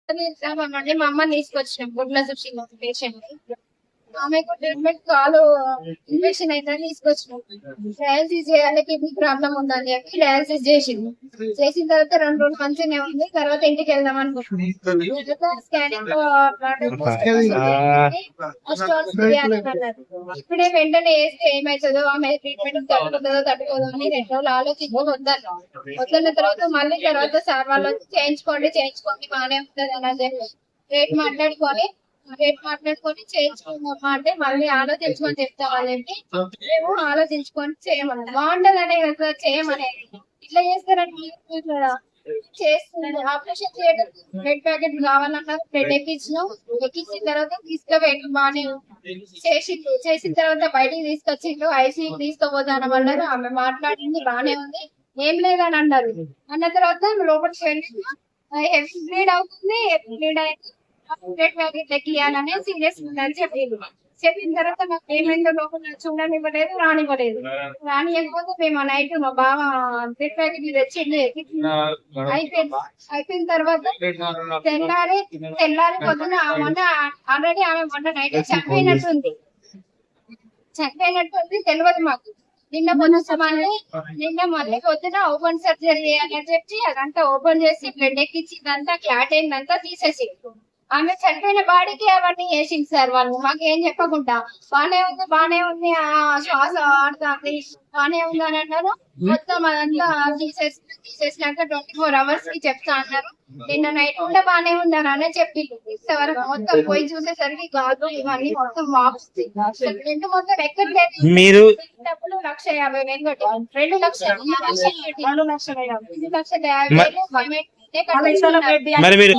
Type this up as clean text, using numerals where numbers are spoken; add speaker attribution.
Speaker 1: మా అమ్మని తీసుకొచ్చినాం గుడ్ల సుషి పేషెంట్ ఆమెకు ట్రీట్మెంట్ కాలు ఇన్ఫెక్షన్ అయిందని తీసుకొచ్చినాం. డయాలసిస్ చేయాలి, కిడ్నీ ప్రాబ్లం ఉందని చెప్పి డయాలసిస్ చేసింది. చేసిన తర్వాత 2 రోజులు మంచిగానే ఉంది. తర్వాత ఇంటికి వెళ్దాం అనుకుంటున్నాం. స్కానింగ్ ఇప్పుడే వెంటనే వేస్తే ఏమవుతుందో, ఆమె ట్రీట్మెంట్ తట్టుకుంటుందో తట్టుకోదో అని 2 రోజులు ఆలోచించి వద్దన్న తర్వాత మళ్ళీ తర్వాత సార్ వాళ్ళు చేయించుకోండి బాగానే ఉంటుంది అని చెప్పి రేట్ మాట్లాడుకొని చేయించుకున్నామా అంటే మళ్ళీ ఆలోచించుకొని చెప్తా వాళ్ళేంటి మేము ఆలోచించుకొని చేయమని బాగుంటది అనే కదా చేయమనేది. ఇట్లా చేస్తారని చేస్తుంది. ఆపరేషన్ చేయడం బ్లడ్ ప్యాకెట్ కావాలన్నారు. బ్లడ్ ఎక్కించిన తర్వాత తీసుకుపోయి బాగానే చేసిన తర్వాత బయటికి తీసుకొచ్చిండు. ఐసీయూకి తీసుకుపోతానమన్నారు. ఆమె మాట్లాడింది బాగానే ఉంది, ఏం లేదని అన్నారు. అన్న తర్వాత లోపలికి వెళ్ళి హెవీ బ్లీడ్ అవుతుంది, బ్లీడ్ అయితే ఎక్కియాలనే సీరియస్ ఉందని చెప్పిన తర్వాత నాకు ఏమైందో లోపల చూడనివ్వలేదు, రానివ్వలేదు. రానియకపోతే మేము నైట్ మా బావ బ్లడ్ ప్యాకెట్ తెచ్చింది. అయిపోయిన తర్వాత తెల్లారి పొద్దున ఆల్రెడీ ఆమె మొన్న నైట్ చనిపోయినట్టుంది తెలియదు మాకు. నిన్న మళ్ళీ పొద్దున ఓపెన్ సర్జరీ చేయాలని చెప్పి అదంతా ఓపెన్ చేసి బ్లడ్ ఎక్కించి ఇదంతా క్లాట్ అయిందంతా తీసేసి ఆమె చనిపోయిన బాడీకి అవన్నీ వేసింది సార్ వాళ్ళు. మాకు ఏం చెప్పకుండా బానే ఉంది శ్వాస ఆడుతుంది బానే ఉంది అని అన్నారు. మొత్తం అదంతా తీసేసినాక 24 hours కి చెప్తా అన్నారు. నిన్న నైట్ కూడా బానే ఉంది అని చెప్పింది. ఇంతవరకు మొత్తం పోయి చూసేసరికి గాజు ఇవన్నీ మొత్తం వాపుస్తుంది. రెండు మొత్తం ఎక్కట్లేదు.
Speaker 2: మీరు
Speaker 1: డబ్బులు 1,50,000 కట్టి 2,50,000
Speaker 2: మరి మీరు